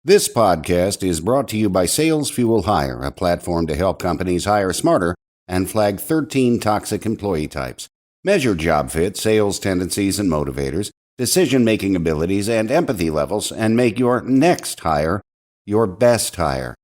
This podcast is brought to you by Sales Fuel Hire, a platform to help companies hire smarter and flag 13 toxic employee types. Measure job fit, sales tendencies and motivators, decision-making abilities, and empathy levels, and make your next hire your best hire.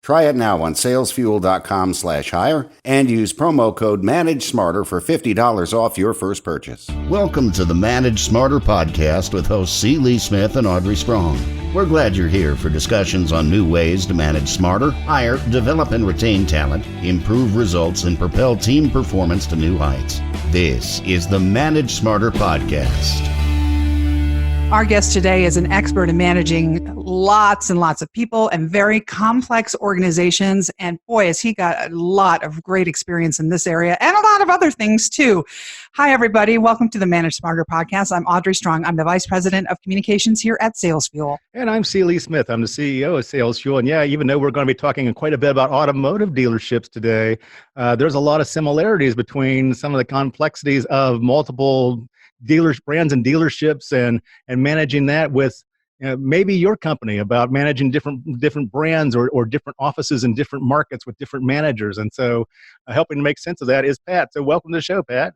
Try it now on salesfuel.com/hire and use promo code MANAGESMARTER for $50 off your first purchase. Welcome to the Manage Smarter podcast with hosts C. Lee Smith and Audrey Strong. We're glad you're here for discussions on new ways to manage smarter, hire, develop and retain talent, improve results, and propel team performance to new heights. This is the Manage Smarter podcast. Our guest today is an expert in managing lots and lots of people and very complex organizations. And boy, has he got a lot of great experience in this area and a lot of other things too. Hi, everybody. Welcome to the Manage Smarter podcast. I'm Audrey Strong. I'm the Vice President of Communications here at Sales Fuel. And I'm C. Lee Smith. I'm the CEO of Sales Fuel. And yeah, even though we're going to be talking quite a bit about automotive dealerships today, there's a lot of similarities between some of the complexities of multiple dealers, brands and dealerships and managing that with maybe your company about managing different brands or different offices in different markets with different managers. And so helping to make sense of that is Pat. So welcome to the show, Pat.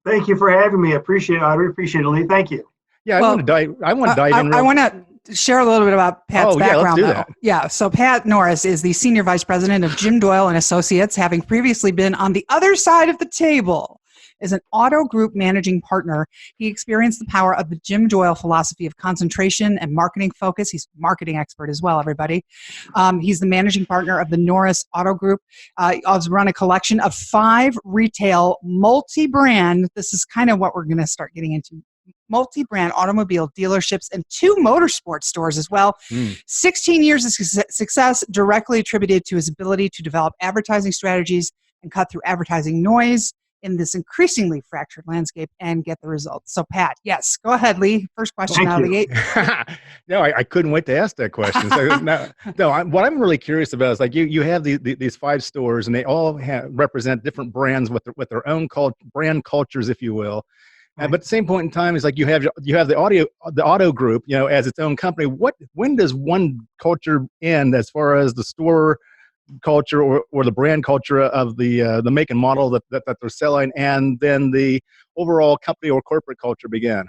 Thank you for having me. I appreciate it, Audrey. Appreciate it, Lee. Thank you. Yeah, I want to dive in. I want to share a little bit about Pat's background. Let's do that. Yeah, so Pat Norris is the Senior Vice President of Jim Doyle and Associates, having previously been on the other side of the table. As an Auto Group managing partner, he experienced the power of the Jim Doyle philosophy of concentration and marketing focus. He's a marketing expert as well, everybody. He's the managing partner of the Norris Auto Group. He also run a collection of 5 retail multi-brand. This is kind of what we're going to start getting into. Multi-brand automobile dealerships and 2 motorsports stores as well. 16 years of success directly attributed to his ability to develop advertising strategies and cut through advertising noise in this increasingly fractured landscape and get the results. So Pat, yes, go ahead, Lee. First question out of the gate. No, I couldn't wait to ask that question. So what I'm really curious about is like you have these 5 stores and they all represent different brands with their own brand cultures, if you will. Right. But at the same point in time, it's like you have the auto group, as its own company. When does one culture end as far as the store culture or the brand culture of the make and model that they're selling, and then the overall company or corporate culture began?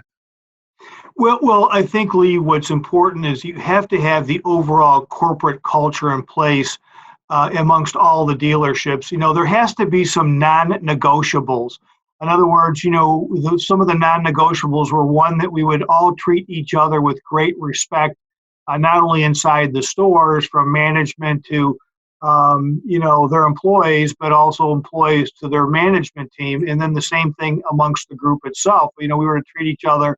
Well, I think, Lee, what's important is you have to have the overall corporate culture in place amongst all the dealerships. There has to be some non-negotiables. In other words, some of the non-negotiables were, one, that we would all treat each other with great respect, not only inside the stores from management to their employees, but also employees to their management team. And then the same thing amongst the group itself. We were to treat each other,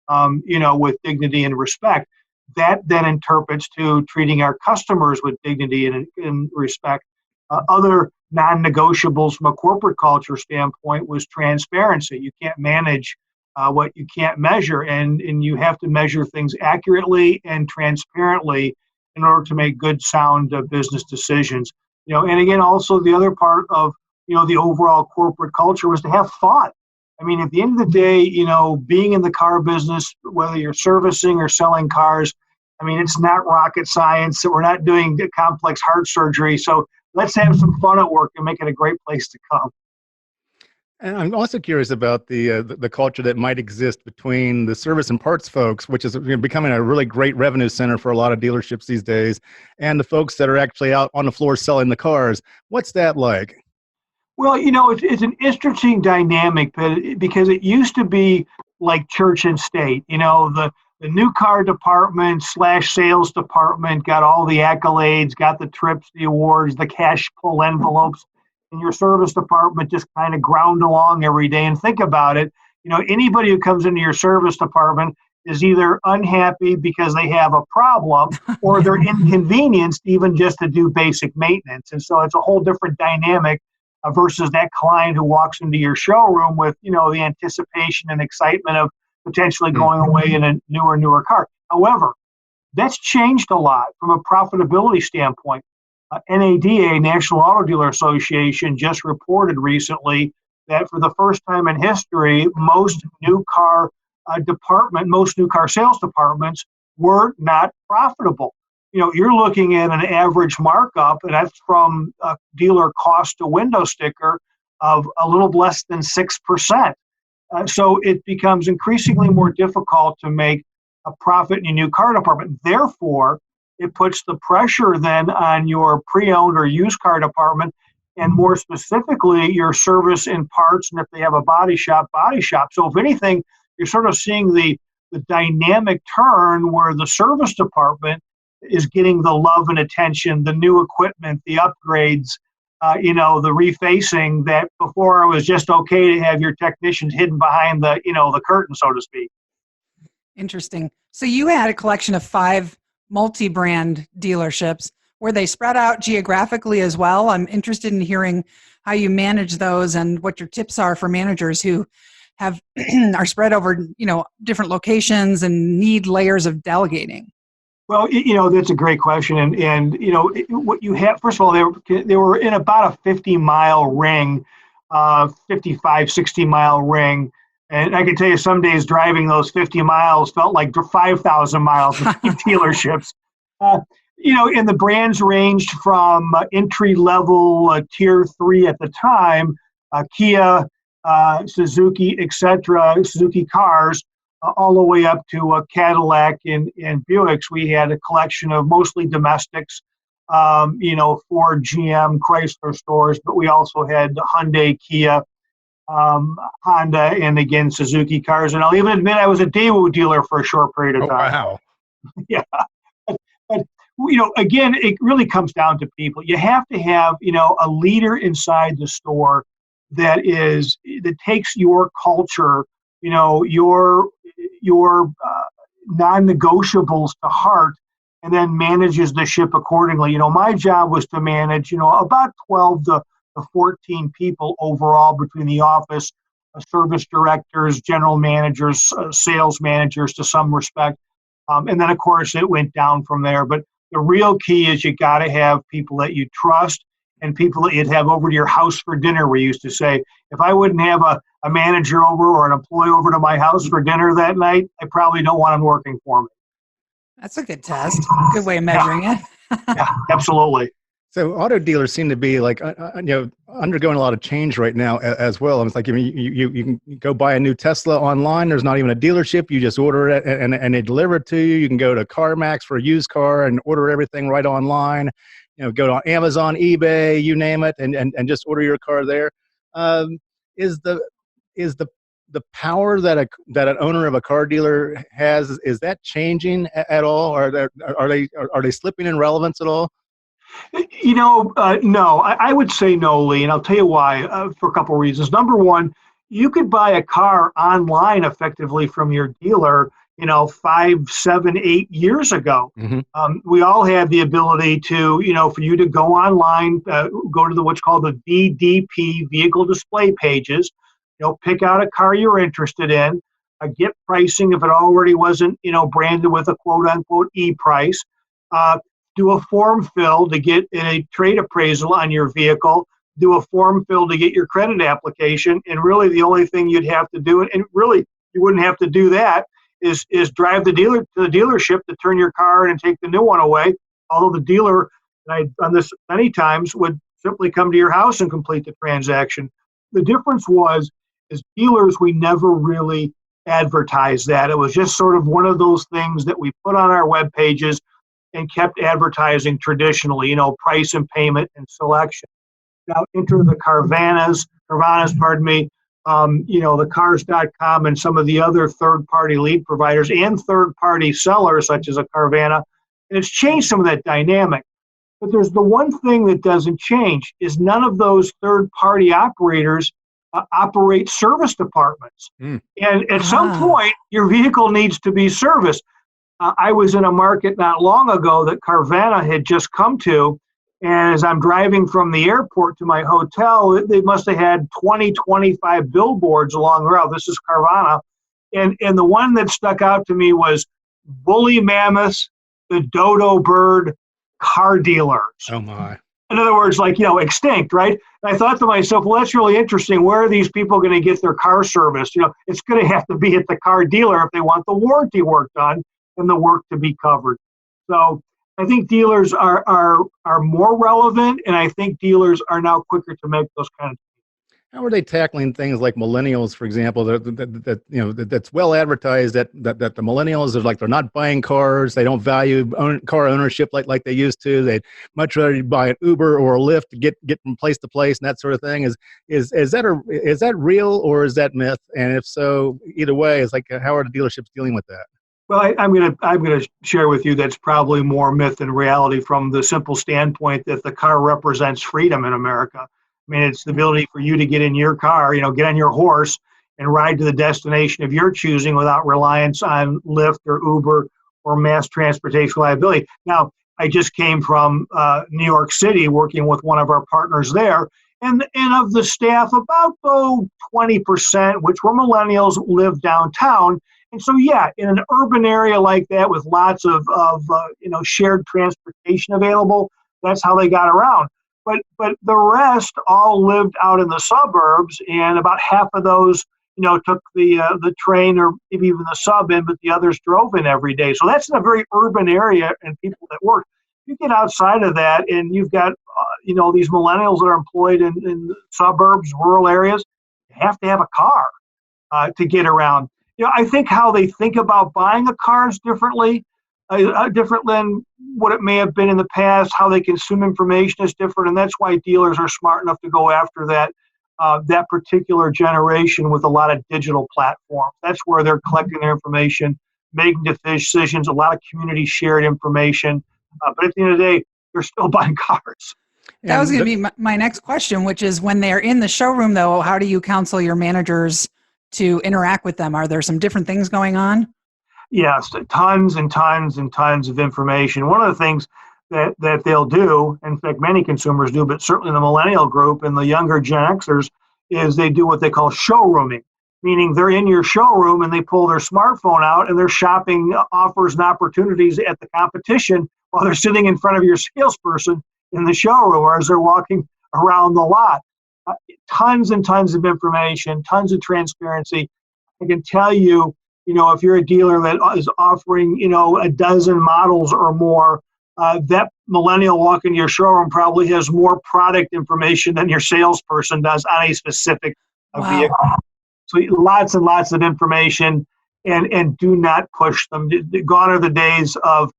with dignity and respect. That then interprets to treating our customers with dignity and respect. Other non-negotiables from a corporate culture standpoint was transparency. You can't manage what you can't measure, and you have to measure things accurately and transparently in order to make good, sound business decisions. And again, also the other part of, the overall corporate culture was to have fun. I mean, at the end of the day, being in the car business, whether you're servicing or selling cars, I mean, it's not rocket science. We're not doing complex heart surgery. So let's have some fun at work and make it a great place to come. And I'm also curious about the culture that might exist between the service and parts folks, which is becoming a really great revenue center for a lot of dealerships these days, and the folks that are actually out on the floor selling the cars. What's that like? Well, it's an interesting dynamic, because it used to be like church and state. The new car department / sales department got all the accolades, got the trips, the awards, the cash pull envelopes. And your service department just kind of ground along every day. And think about it, anybody who comes into your service department is either unhappy because they have a problem or they're inconvenienced even just to do basic maintenance. And so it's a whole different dynamic versus that client who walks into your showroom with, the anticipation and excitement of potentially going away in a newer car. However, that's changed a lot from a profitability standpoint. NADA, National Auto Dealer Association, just reported recently that for the first time in history, most new car sales departments were not profitable. you're looking at an average markup, and that's from a dealer cost to window sticker of a little less than 6%. So it becomes increasingly more difficult to make a profit in your new car department. Therefore, it puts the pressure then on your pre-owned or used car department, and more specifically, your service and parts, and if they have a body shop. So if anything, you're sort of seeing the dynamic turn where the service department is getting the love and attention, the new equipment, the upgrades, the refacing that before it was just okay to have your technicians hidden behind the curtain, so to speak. Interesting. So you had a collection of 5 multi-brand dealerships. Were they spread out geographically as well? I'm interested in hearing how you manage those and what your tips are for managers who have are spread over, different locations and need layers of delegating. Well, that's a great question. And what you have, first of all, they were in about a 50-mile ring, 55, 60-mile ring. And I can tell you some days driving those 50 miles felt like 5,000 miles between dealerships. And the brands ranged from entry-level Tier 3 at the time, Kia, Suzuki, etc., Suzuki cars, all the way up to Cadillac and Buicks. We had a collection of mostly domestics, Ford, GM, Chrysler stores, but we also had Hyundai, Kia, Honda, and again, Suzuki cars. And I'll even admit I was a Daewoo dealer for a short period of time. Wow. Yeah. But, again, it really comes down to people. You have to have, a leader inside the store that takes your culture, your non-negotiables to heart, and then manages the ship accordingly. My job was to manage, about 12 to 14 people overall between the office, service directors, general managers, sales managers to some respect. And then, of course, it went down from there. But the real key is you got to have people that you trust and people that you'd have over to your house for dinner. We used to say, if I wouldn't have a manager over or an employee over to my house for dinner that night, I probably don't want them working for me. That's a good test. Good way of measuring it. Yeah, absolutely. So auto dealers seem to be like, undergoing a lot of change right now as well. And it's like, you can go buy a new Tesla online. There's not even a dealership. You just order it and they deliver it to you. You can go to CarMax for a used car and order everything right online. Go to Amazon, eBay, you name it, and just order your car there. Is the power that an owner of a car dealer has, is that changing at all? Are they slipping in relevance at all? No, I would say no, Lee, and I'll tell you why, for a couple of reasons. Number one, you could buy a car online effectively from your dealer, 5, 7, 8 years ago. Mm-hmm. We all had the ability to, for you to go online, go to what's called the VDP, vehicle display pages, pick out a car you're interested in, get pricing if it already wasn't, branded with a quote unquote e-price, do a form fill to get a trade appraisal on your vehicle, do a form fill to get your credit application, and really the only thing you'd have to do, and really you wouldn't have to do that, is drive the dealer to the dealership to turn your car in and take the new one away. Although the dealer, and I've done this many times, would simply come to your house and complete the transaction. The difference is dealers, we never really advertised that. It was just sort of one of those things that we put on our web pages and kept advertising traditionally, price and payment and selection. Now enter the Carvanas, the Cars.com and some of the other third-party lead providers and third-party sellers such as a Carvana, and it's changed some of that dynamic. But there's the one thing that doesn't change is none of those third-party operators operate service departments. And at some point, your vehicle needs to be serviced. I was in a market not long ago that Carvana had just come to, and as I'm driving from the airport to my hotel, they must have had 20, 25 billboards along the route. This is Carvana. And the one that stuck out to me was Woolly Mammoths, the Dodo Bird car dealers. Oh, my. In other words, extinct, right? And I thought to myself, well, that's really interesting. Where are these people going to get their car serviced? It's going to have to be at the car dealer if they want the warranty work done and the work to be covered. So I think dealers are more relevant, and I think dealers are now quicker to make those kind of. How are they tackling things like millennials, for example, that's well advertised that the millennials are like, they're not buying cars, they don't value car ownership like they used to. They'd much rather buy an Uber or a Lyft to get from place to place and that sort of thing. Is that real, or is that myth? And if so, either way, it's like, how are the dealerships dealing with that? Well, I'm gonna share with you that's probably more myth than reality, from the simple standpoint that the car represents freedom in America. I mean, it's the ability for you to get in your car, get on your horse and ride to the destination of your choosing without reliance on Lyft or Uber or mass transportation liability. Now, I just came from New York City working with one of our partners there, and of the staff, about 20%, which were millennials, live downtown. And so, yeah, in an urban area like that with lots of shared transportation available, that's how they got around. But the rest all lived out in the suburbs, and about half of those, took the train or maybe even the sub in, but the others drove in every day. So that's in a very urban area and people that work. You get outside of that, and you've got these millennials that are employed in suburbs, rural areas. You have to have a car to get around. I think how they think about buying a car is different than what it may have been in the past. How they consume information is different, and that's why dealers are smart enough to go after that particular generation with a lot of digital platforms. That's where they're collecting their information, making decisions, a lot of community shared information. But at the end of the day, they're still buying cars. That was going to be my next question, which is, when they're in the showroom, though, how do you counsel your managers to interact with them? Are there some different things going on? Yes, tons and tons and tons of information. One of the things that they'll do, in fact, many consumers do, but certainly the millennial group and the younger Gen Xers, is they do what they call showrooming, meaning they're in your showroom and they pull their smartphone out and they're shopping offers and opportunities at the competition while they're sitting in front of your salesperson in the showroom, or as they're walking around the lot. Tons and tons of information, tons of transparency. I can tell you, if you're a dealer that is offering, a dozen models or more, that millennial walking to your showroom probably has more product information than your salesperson does on a specific vehicle. So lots and lots of information, and do not push them. Gone are the days of,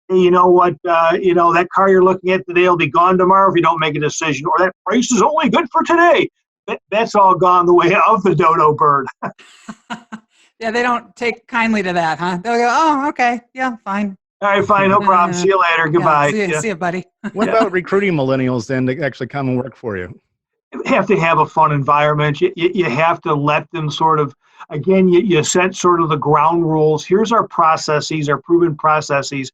hey, you know what, that car you're looking at today will be gone tomorrow if you don't make a decision, or that price is only good for today. That's all gone the way of the dodo bird. Yeah, they don't take kindly to that, huh? They'll go, oh, okay, yeah, fine. All right, fine, no problem. See you later. Goodbye. See you, buddy. What about recruiting millennials then to actually come and work for you? You have to have a fun environment. You have to let them sort of, again, you set sort of the ground rules. Here's our processes, our proven processes.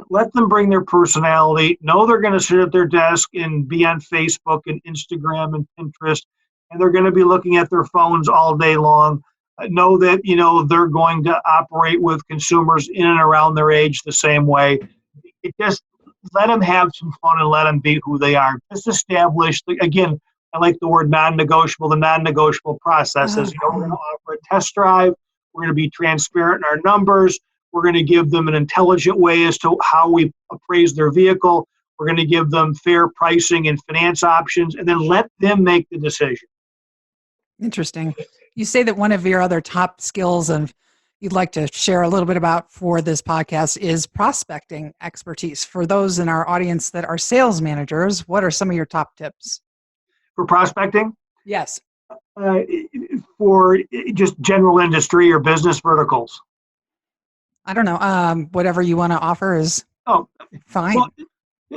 Let them bring their personality. Know they're going to sit at their desk and be on Facebook and Instagram and Pinterest, and they're going to be looking at their phones all day long. Know that, they're going to operate with consumers in and around their age the same way. Just let them have some fun and let them be who they are. Just establish, again, I like the word non-negotiable, the non-negotiable processes. We're going to offer a test drive. We're going to be transparent in our numbers. We're going to give them an intelligent way as to how we appraise their vehicle. We're going to give them fair pricing and finance options, and then let them make the decision. Interesting. You say that one of your other top skills and you'd like to share a little bit about for this podcast is prospecting expertise. For those in our audience that are sales managers, what are some of your top tips? For prospecting? Yes. For just general industry or business verticals? I don't know. Whatever you want to offer is fine. Well,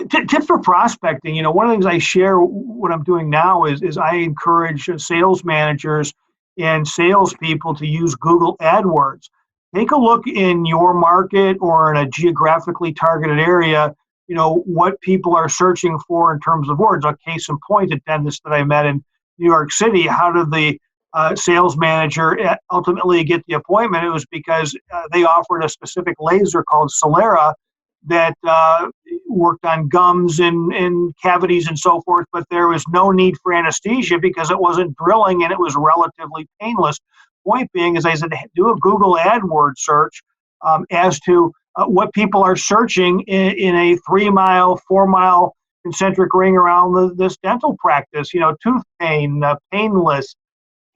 tip for prospecting, one of the things I share, what I'm doing now is I encourage sales managers and salespeople to use Google AdWords. Take a look in your market or in a geographically targeted area, what people are searching for in terms of words. A case in point, a dentist that I met in New York City, how did the sales manager ultimately get the appointment? It was because they offered a specific laser called Solera that worked on gums and cavities and so forth, but there was no need for anesthesia because it wasn't drilling and it was relatively painless. Point being, as I said, do a Google AdWords search as to what people are searching in a 3-mile, 4-mile concentric ring around this dental practice. Tooth pain, painless,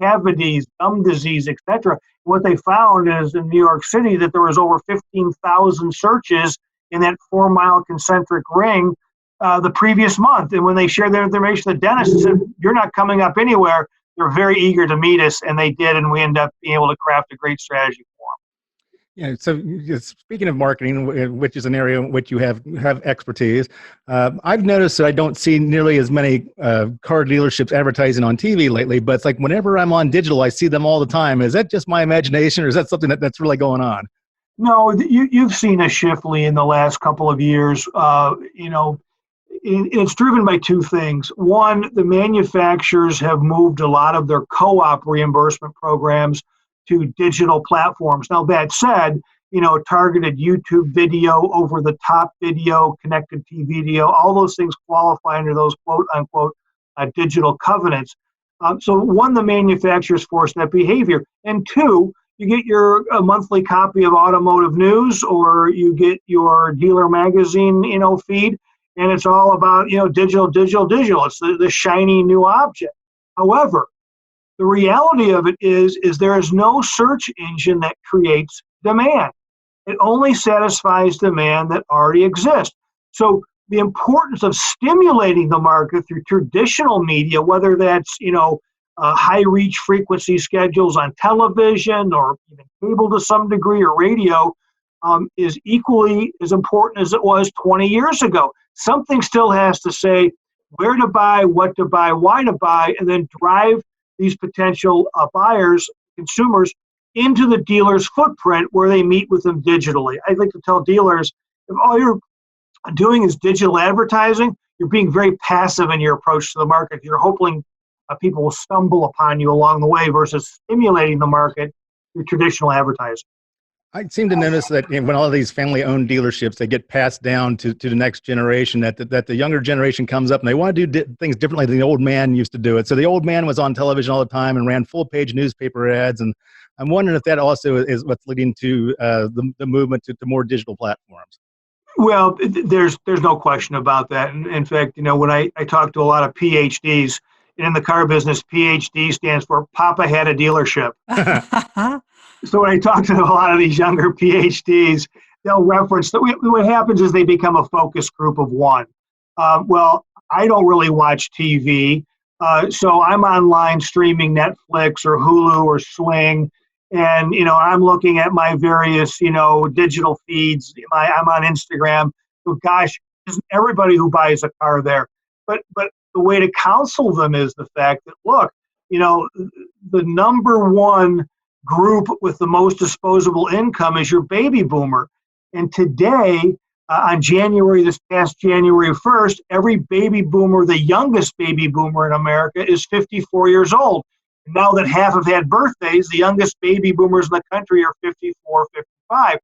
cavities, gum disease, etc. What they found is in New York City that there was over 15,000 searches in that 4-mile concentric ring the previous month. And when they shared their information, the dentist said, "You're not coming up anywhere." They're very eager to meet us, and they did, and we ended up being able to craft a great strategy for them. Yeah. So speaking of marketing, which is an area in which you have expertise, I've noticed that I don't see nearly as many car dealerships advertising on TV lately. But it's like whenever I'm on digital, I see them all the time. Is that just my imagination, or is that something that's really going on? No, you've seen a shift, Lee, in the last couple of years. It's driven by two things. One, the manufacturers have moved a lot of their co-op reimbursement programs to digital platforms. Now, that said, targeted YouTube video, over-the-top video, connected TV video, all those things qualify under those quote-unquote digital covenants. So one, the manufacturers force that behavior. And two, you get your monthly copy of automotive news, or you get your dealer magazine, feed, and it's all about, digital. It's the shiny new object. However, the reality of it is there is no search engine that creates demand. It only satisfies demand that already exists. So the importance of stimulating the market through traditional media, whether that's, high reach frequency schedules on television or even cable to some degree, or radio, is equally as important as it was 20 years ago. Something still has to say where to buy, what to buy, why to buy, and then drive these potential buyers, consumers, into the dealer's footprint where they meet with them digitally. I like to tell dealers, if all you're doing is digital advertising, you're being very passive in your approach to the market. You're hoping people will stumble upon you along the way versus stimulating the market through traditional advertising. I seem to notice that when all of these family-owned dealerships, they get passed down to the next generation, that the younger generation comes up and they want to do things differently than the old man used to do it. So the old man was on television all the time and ran full-page newspaper ads, and I'm wondering if that also is what's leading to the movement to more digital platforms. Well, there's no question about that. And in fact, when I talk to a lot of PhDs in the car business, PhD stands for Papa Had a Dealership. So when I talk to a lot of these younger PhDs, they'll reference that what happens is they become a focus group of one. Well, I don't really watch TV, so I'm online streaming Netflix or Hulu or Sling, and I'm looking at my various digital feeds. I'm on Instagram. So gosh, isn't everybody who buys a car there? But the way to counsel them is the fact that, look, the number one group with the most disposable income is your baby boomer. And today, on this past January 1st, every baby boomer, the youngest baby boomer in America, is 54 years old. And now that half have had birthdays, the youngest baby boomers in the country are 54, 55.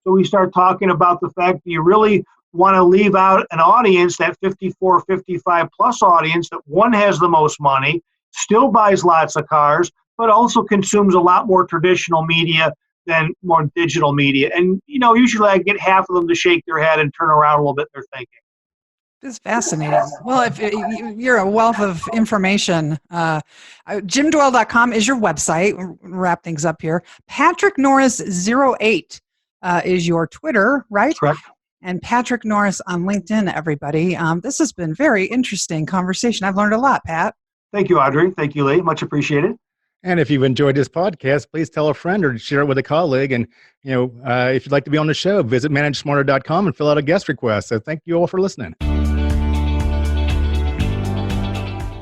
So we start talking about the fact that you really want to leave out an audience, that 54, 55 plus audience, that one has the most money, still buys lots of cars, but also consumes a lot more traditional media than more digital media. And, usually I get half of them to shake their head and turn around a little bit in their thinking. This is fascinating. Well, if you're a wealth of information, JimDoyle.com is your website. We'll wrap things up here. Patrick Norris 08 is your Twitter, right? Correct. And Patrick Norris on LinkedIn, everybody. This has been very interesting conversation. I've learned a lot, Pat. Thank you, Audrey. Thank you, Lee. Much appreciated. And if you've enjoyed this podcast, please tell a friend or share it with a colleague. And, if you'd like to be on the show, visit managesmarter.com and fill out a guest request. So thank you all for listening.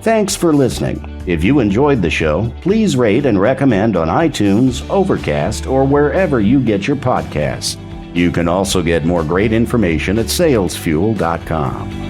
Thanks for listening. If you enjoyed the show, please rate and recommend on iTunes, Overcast, or wherever you get your podcasts. You can also get more great information at salesfuel.com.